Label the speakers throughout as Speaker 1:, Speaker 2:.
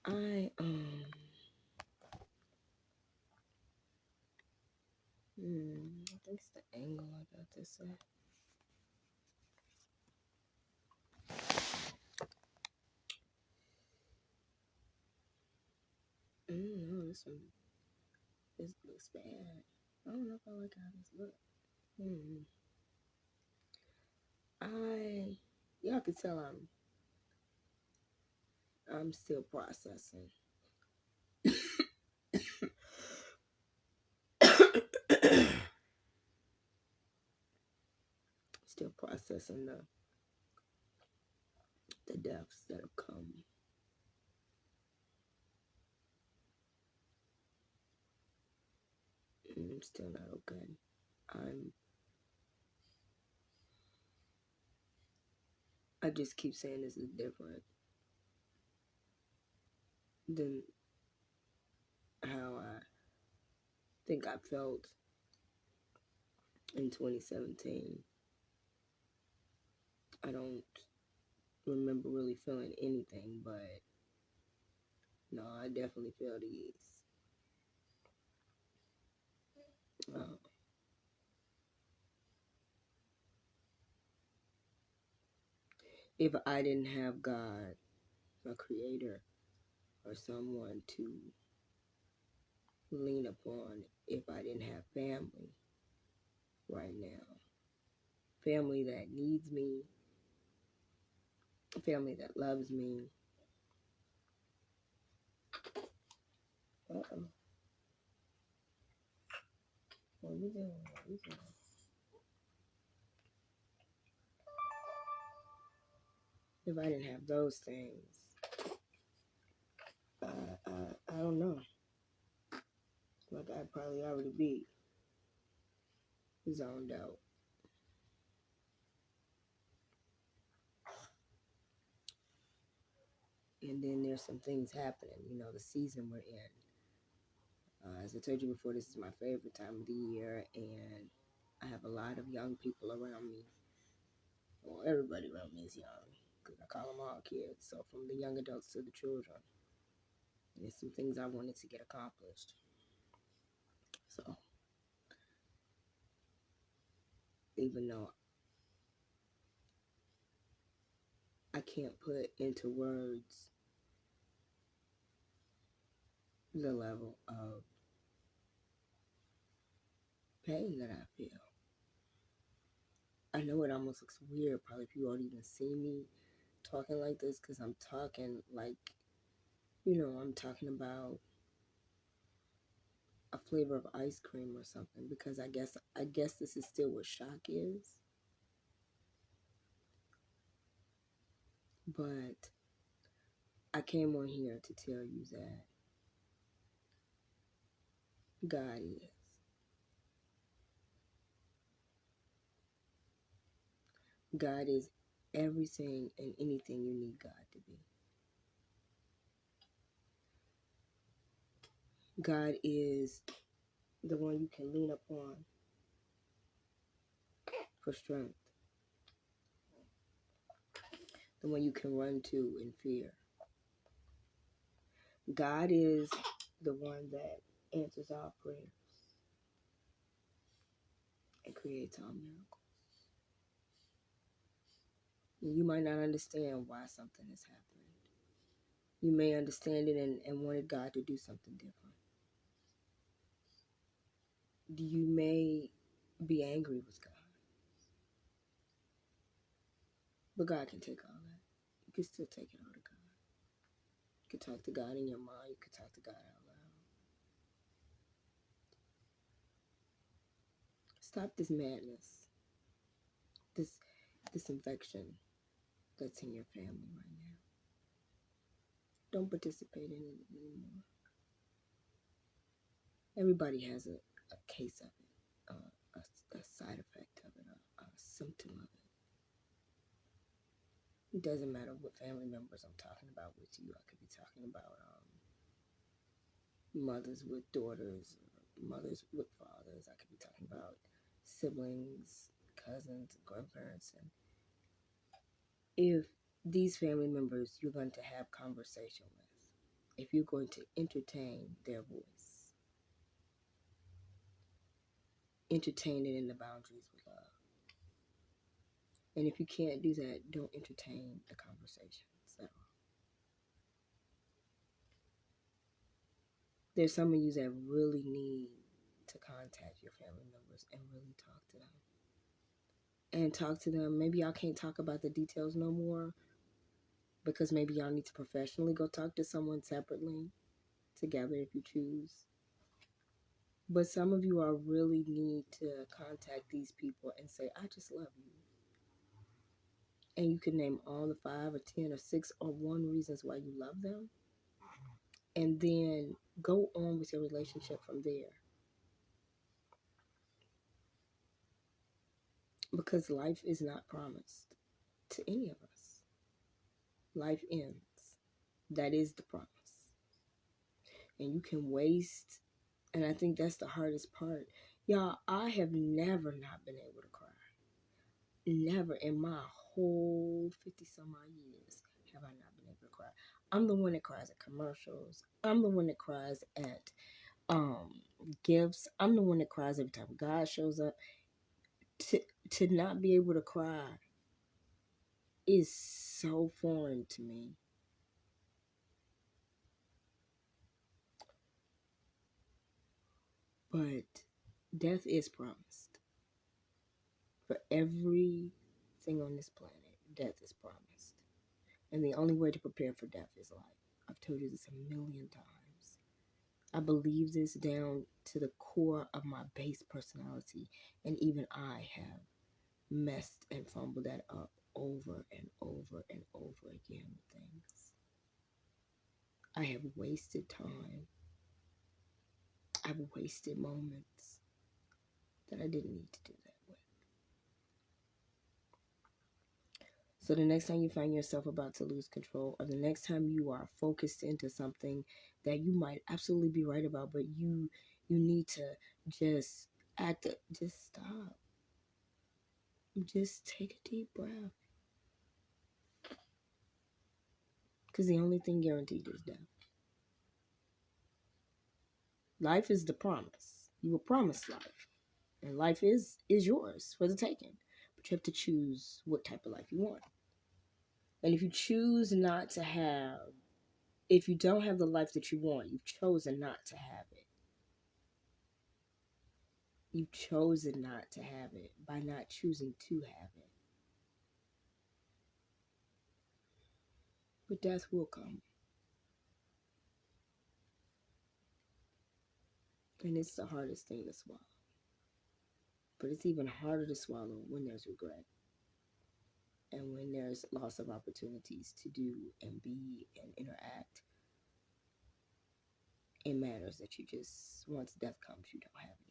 Speaker 1: I I think it's the angle I got this at. No, this looks bad. I don't know if I like how this looks. Y'all can tell I'm still processing. Still processing the deaths that have come. I'm still not okay. I just keep saying this is different than how I think I felt in 2017. I don't remember really feeling anything, but no, I definitely feel these. Uh, if I didn't have God, a creator, or someone to lean upon, if I didn't have family right now, family that needs me, family that loves me. Uh-oh. What are you doing? What are you doing? If I didn't have those things, I don't know. Like I'd probably already be zoned out. And then there's some things happening. You know, the season we're in. As I told you before, this is my favorite time of the year, and I have a lot of young people around me. Well, everybody around me is young, because I call them all kids. So from the young adults to the children, there's some things I wanted to get accomplished. So even though I can't put into words the level of pain that I feel. I know it almost looks weird. Probably people won't even see me talking like this because I'm talking like, I'm talking about a flavor of ice cream or something because I guess this is still what shock is. But I came on here to tell you that God is. God is everything and anything you need God to be. God is the one you can lean upon for strength, the one you can run to in fear. God is the one that answers all prayers and creates all miracles. You might not understand why something has happened. You may understand it and wanted God to do something different. You may be angry with God. But God can take all that. You can still take it all to God. You can talk to God in your mind. You can talk to God out loud. Stop this madness. This infection that's in your family right now. Don't participate in it anymore. Everybody has a case of it, a side effect of it, a symptom of it. It doesn't matter what family members I'm talking about with you. I could be talking about mothers with daughters, mothers with fathers. I could be talking about siblings, cousins, grandparents. And if these family members you're going to have conversation with, if you're going to entertain their voice, entertain it in the boundaries with love. And if you can't do that, don't entertain the conversation. So there's some of you that really need to contact your family members and really talk to them. And talk to them. Maybe y'all can't talk about the details no more because maybe y'all need to professionally go talk to someone separately, together if you choose. But some of you are really need to contact these people and say, I just love you. And you can name all the 5 or 10 or 6 or 1 reasons why you love them. And then go on with your relationship from there. Because life is not promised to any of us. Life ends. That is the promise. And you can waste, and I think that's the hardest part. Y'all, I have never not been able to cry. Never in my whole 50 some odd years have I not been able to cry. I'm the one that cries at commercials. I'm the one that cries at gifts. I'm the one that cries every time God shows up. To not be able to cry is so foreign to me. But death is promised. For everything on this planet, death is promised. And the only way to prepare for death is life. I've told you this a million times. I believe this down to the core of my base personality. And even I have messed and fumbled that up over and over and over again with things. I have wasted time. I've wasted moments that I didn't need to do that with. So the next time you find yourself about to lose control, or the next time you are focused into something that you might absolutely be right about, but you need to just just stop. Just take a deep breath. Because the only thing guaranteed is death. Life is the promise. You were promised life. And life is yours for the taking. But you have to choose what type of life you want. And if you choose not to have, if you don't have the life that you want, you've chosen not to have it. You've chosen not to have it by not choosing to have it. But death will come. And it's the hardest thing to swallow. But it's even harder to swallow when there's regret. And when there's loss of opportunities to do and be and interact in manners that you just, once death comes, you don't have anymore.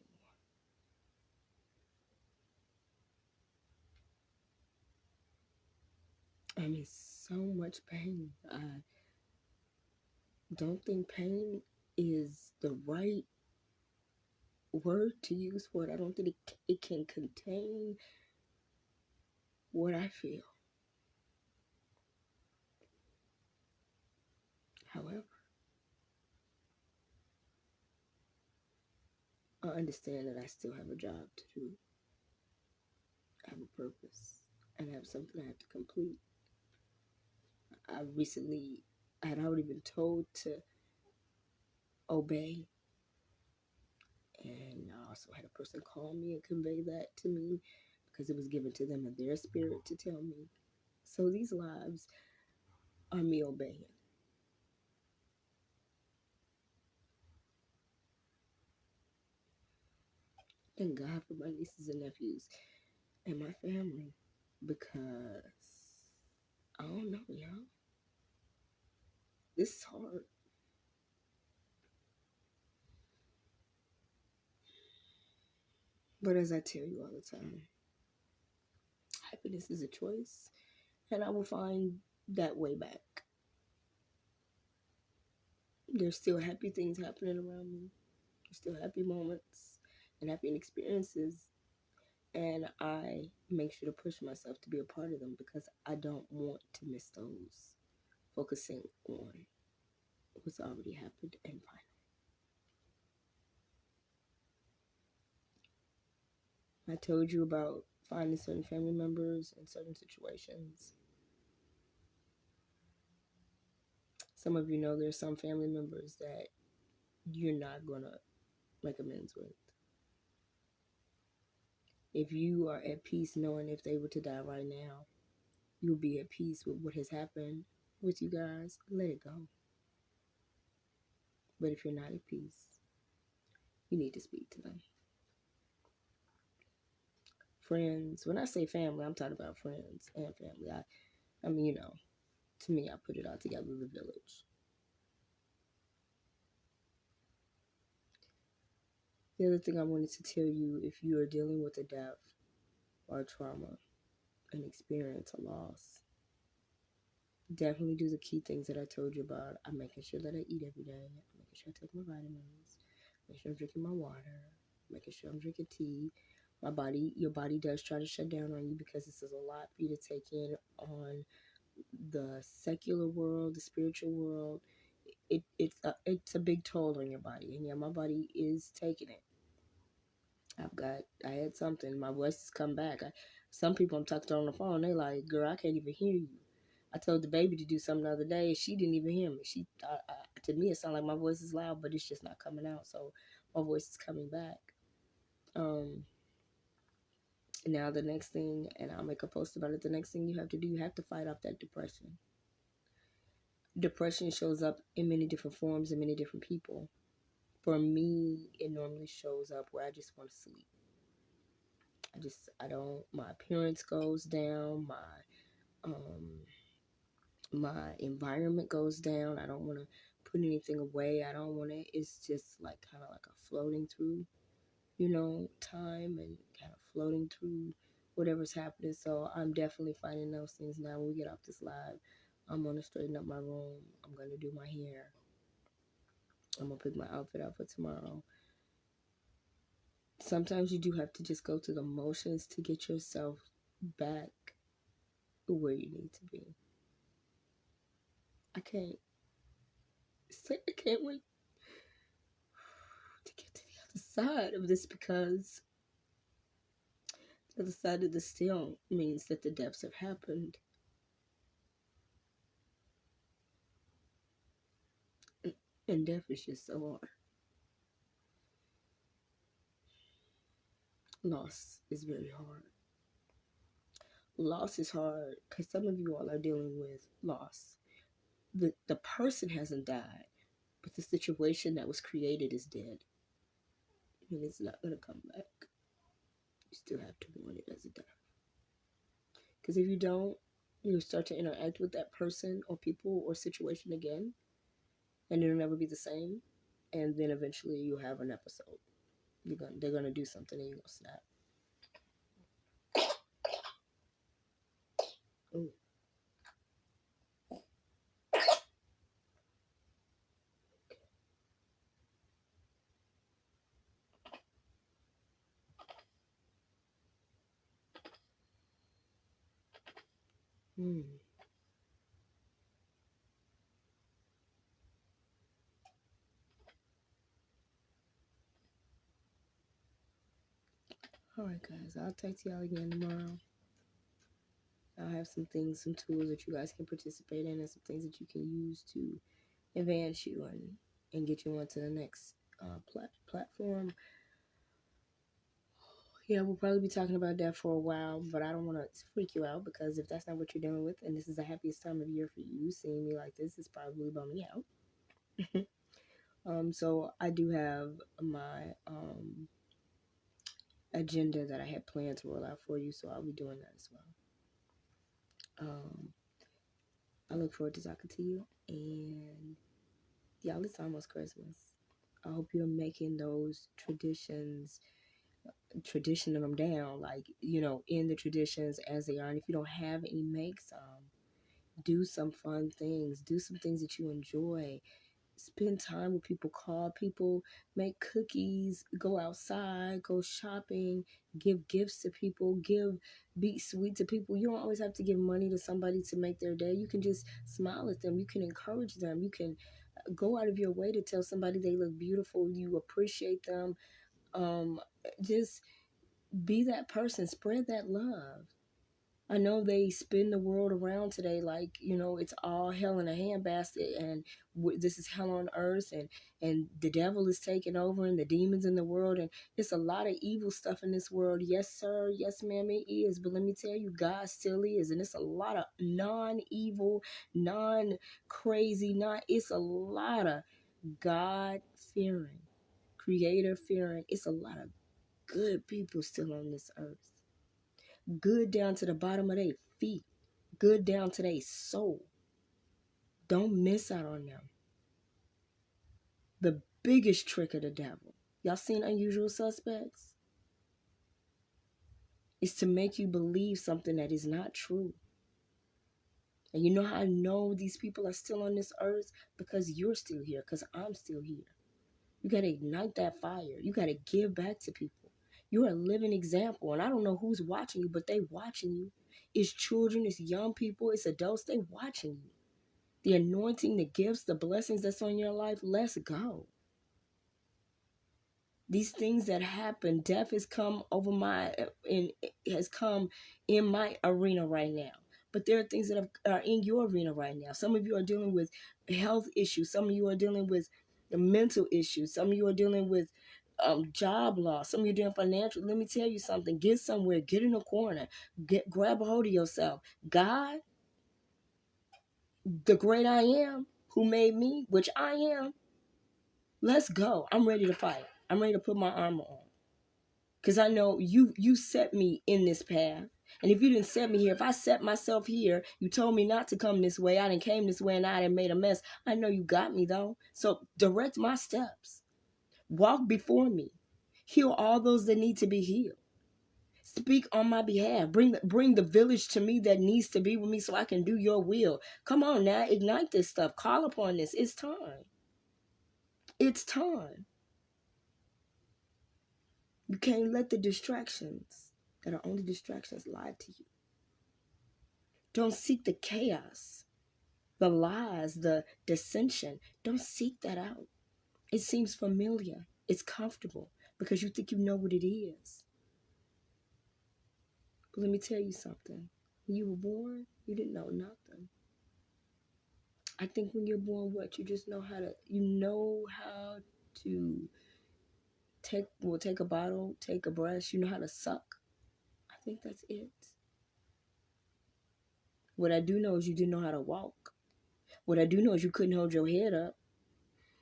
Speaker 1: I mean, so much pain. I don't think pain is the right word to use for it. I don't think it can contain what I feel. However, I understand that I still have a job to do. I have a purpose and I have something I have to complete. I had already been told to obey. And I also had a person call me and convey that to me because it was given to them in their spirit to tell me. So these lives are me obeying. Thank God for my nieces and nephews and my family because I don't know, y'all. This is hard. But as I tell you all the time, happiness is a choice, and I will find that way back. There's still happy things happening around me. There's still happy moments and happy experiences. And I make sure to push myself to be a part of them because I don't want to miss those. Focusing on what's already happened and final. I told you about finding certain family members in certain situations. Some of you know there's some family members that you're not going to make amends with. If you are at peace knowing if they were to die right now, you'll be at peace with what has happened with you guys. Let it go. But if you're not at peace, you need to speak to them. Friends, when I say family, I'm talking about friends and family. I mean, to me, I put it all together, the village. The other thing I wanted to tell you, if you are dealing with a death or trauma, an experience, a loss, definitely do the key things that I told you about. I'm making sure that I eat every day. I'm making sure I take my vitamins. Making sure I'm drinking my water. Making sure I'm drinking tea. Your body does try to shut down on you because this is a lot for you to take in on the secular world, the spiritual world. It's a big toll on your body, and yeah, my body is taking it. I had something. My voice has come back. Some people I'm talking to on the phone, they like, girl, I can't even hear you. I told the baby to do something the other day. She didn't even hear me. To me, it sounded like my voice is loud, but it's just not coming out. So my voice is coming back. Now the next thing, and I'll make a post about it. The next thing you have to do, you have to fight off that depression. Depression shows up in many different forms in many different people. For me, it normally shows up where I just want to sleep. I don't, my appearance goes down, my environment goes down. I don't want to put anything away. I don't want to, it's just like kind of like a floating through, time and kind of floating through whatever's happening. So I'm definitely finding those things now. When we get off this live, I'm going to straighten up my room. I'm going to do my hair. I'm going to pick my outfit out for tomorrow. Sometimes you do have to just go through the motions to get yourself back where you need to be. I can't wait to get to the other side of this, because the other side of the still means that the deaths have happened. And death is just so hard. Loss is very hard. Loss is hard because some of you all are dealing with loss. The person hasn't died, but the situation that was created is dead. And it's not going to come back. You still have to mourn it as a death. Because if you don't, you'll start to interact with that person or people or situation again, and it'll never be the same. And then eventually you'll have an episode. They're gonna do something and you're gonna snap. Ooh. Hmm. All right, guys. I'll talk to y'all again tomorrow. I'll have some tools that you guys can participate in, and some things that you can use to advance you and get you onto the next platform. Yeah, we'll probably be talking about that for a while, but I don't want to freak you out, because if that's not what you're dealing with, and this is the happiest time of year for you, seeing me like this is probably bumming you out. So I do have my agenda that I had planned to roll out for you, so I'll be doing that as well. I look forward to talking to you, and y'all, it's almost Christmas. I hope you're making those traditioning them down, like, in the traditions as they are. And if you don't have any, make some. Do some fun things. Do some things that you enjoy. Spend time with people. Call people. Make cookies. Go outside. Go shopping. Give gifts to people. Be sweet to people. You don't always have to give money to somebody to make their day. You can just smile at them. You can encourage them. You can Go out of your way to tell somebody they look beautiful, you appreciate them. Just be that person, spread that love. I know they spin the world around today like, it's all hell in a handbasket, and this is hell on earth, and the devil is taking over, and the demons in the world, and it's a lot of evil stuff in this world. Yes, sir. Yes, ma'am, it is. But let me tell you, God still is, and it's a lot of non-evil, non-crazy, it's a lot of God-fearing, creator-fearing. It's a lot of good people still on this earth. Good down to the bottom of their feet. Good down to their soul. Don't miss out on them. The biggest trick of the devil. Y'all seen Unusual Suspects? Is to make you believe something that is not true. And you know how I know these people are still on this earth? Because you're still here. Because I'm still here. You got to ignite that fire. You got to give back to people. You're a living example. And I don't know who's watching you, but they watching you. It's children, it's young people, it's adults. They watching you. The anointing, the gifts, the blessings that's on your life, let's go. These things that happen, death has come has come in my arena right now. But there are things that are in your arena right now. Some of you are dealing with health issues. Some of you are dealing with mental issues. Some of you are dealing with job loss. Some of you are dealing financial. Let me tell you something. Get somewhere. Get in a corner. Grab a hold of yourself. God, the great I am, who made me, which I am, let's go. I'm ready to fight. I'm ready to put my armor on. Because I know you set me in this path. And if you didn't set me here, if I set myself here, you told me not to come this way. I done came this way and I done made a mess. I know you got me though. So direct my steps. Walk before me. Heal all those that need to be healed. Speak on my behalf. Bring the village to me that needs to be with me so I can do your will. Come on now, ignite this stuff. Call upon this. It's time. It's time. You can't let the distractions that are only distractions lie to you. Don't seek the chaos, the lies, the dissension. Don't seek that out. It seems familiar. It's comfortable because you think you know what it is. But let me tell you something. When you were born, you didn't know nothing. I think when you're born, you just know how to take a bottle, take a brush, you know how to suck. I think that's it. What I do know is you didn't know how to walk. What I do know is you couldn't hold your head up.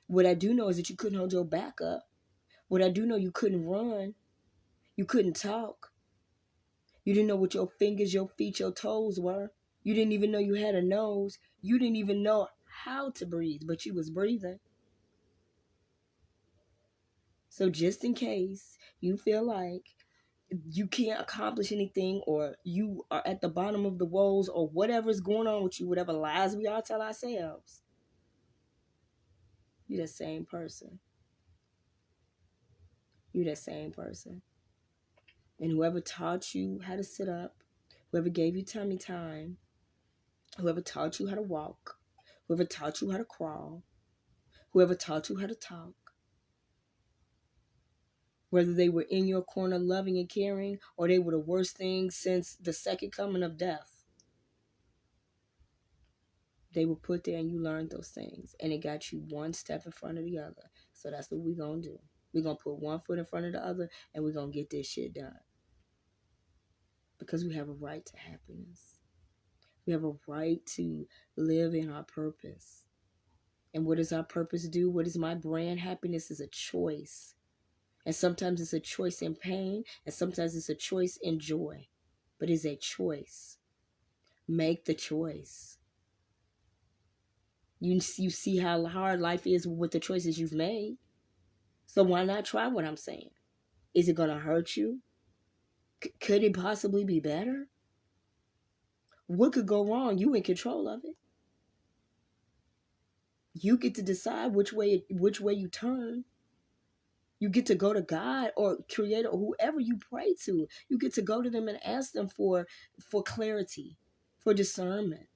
Speaker 1: What I do know is that you couldn't hold your back up. What I do know, you couldn't run. You couldn't talk. You didn't know what your fingers, your feet, your toes were. You didn't even know you had a nose. You didn't even know how to breathe, but you was breathing. So just in case you feel like you can't accomplish anything, or you are at the bottom of the woes, or whatever's going on with you, whatever lies we all tell ourselves, you're the same person. You're the same person. And whoever taught you how to sit up, whoever gave you tummy time, whoever taught you how to walk, whoever taught you how to crawl, whoever taught you how to talk, whether they were in your corner loving and caring, or they were the worst thing since the second coming of death, they were put there and you learned those things. And it got you one step in front of the other. So that's what we're going to do. We're going to put one foot in front of the other, and we're going to get this shit done. Because we have a right to happiness. We have a right to live in our purpose. And what does our purpose do? What is my brand? Happiness is a choice. And sometimes it's a choice in pain, and sometimes it's a choice in joy. But it's a choice. Make the choice. You see how hard life is with the choices you've made. So why not try what I'm saying? Is it going to hurt you? Could it possibly be better? What could go wrong? You in control of it. You get to decide which way you turn. You get to go to God or Creator or whoever you pray to. You get to go to them and ask them for clarity, for discernment,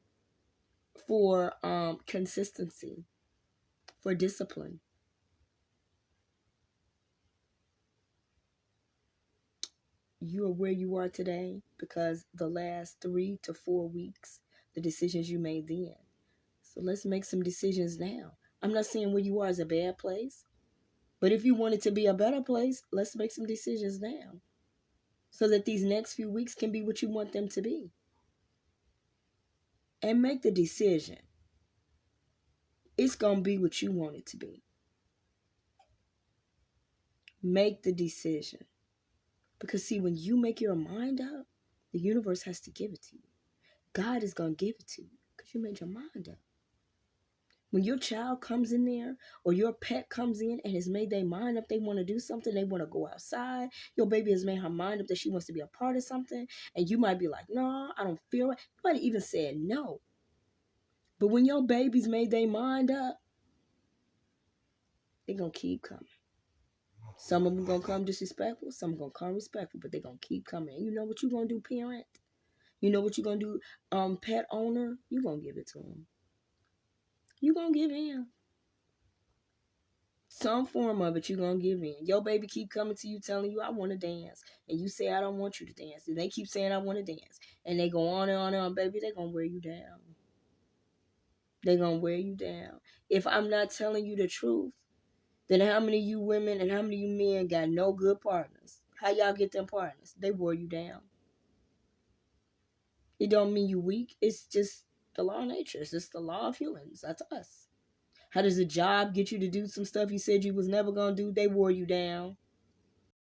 Speaker 1: for consistency. for discipline. You are where you are today because the last 3 to 4 weeks, the decisions you made then. So let's make some decisions now. I'm not saying where you are is a bad place, but if you want it to be a better place, let's make some decisions now so that these next few weeks can be what you want them to be. And make the decision. It's going to be what you want it to be. Make the decision. Because see, when you make your mind up, the universe has to give it to you. God is going to give it to you because you made your mind up. When your child comes in there or your pet comes in and has made their mind up, they want to do something, they want to go outside, your baby has made her mind up that she wants to be a part of something, and you might be like, no, I don't feel it. You might even say no. But when your baby's made their mind up, they're going to keep coming. Some of them going to come disrespectful, some going to come respectful, but they're going to keep coming. And you know what you're going to do, parent? You know what you're going to do, pet owner? You're going to give it to them. You're going to give in. Some form of it, you're going to give in. Your baby keep coming to you telling you, I want to dance. And you say, I don't want you to dance. And they keep saying, I want to dance. And they go on and on and on, baby, they're going to wear you down. They're going to wear you down. If I'm not telling you the truth, then how many of you women and how many of you men got no good partners? How y'all get them partners? They wore you down. It don't mean you weak. It's just the law of nature. It's just the law of humans. That's us. How does a job get you to do some stuff you said you was never going to do? They wore you down.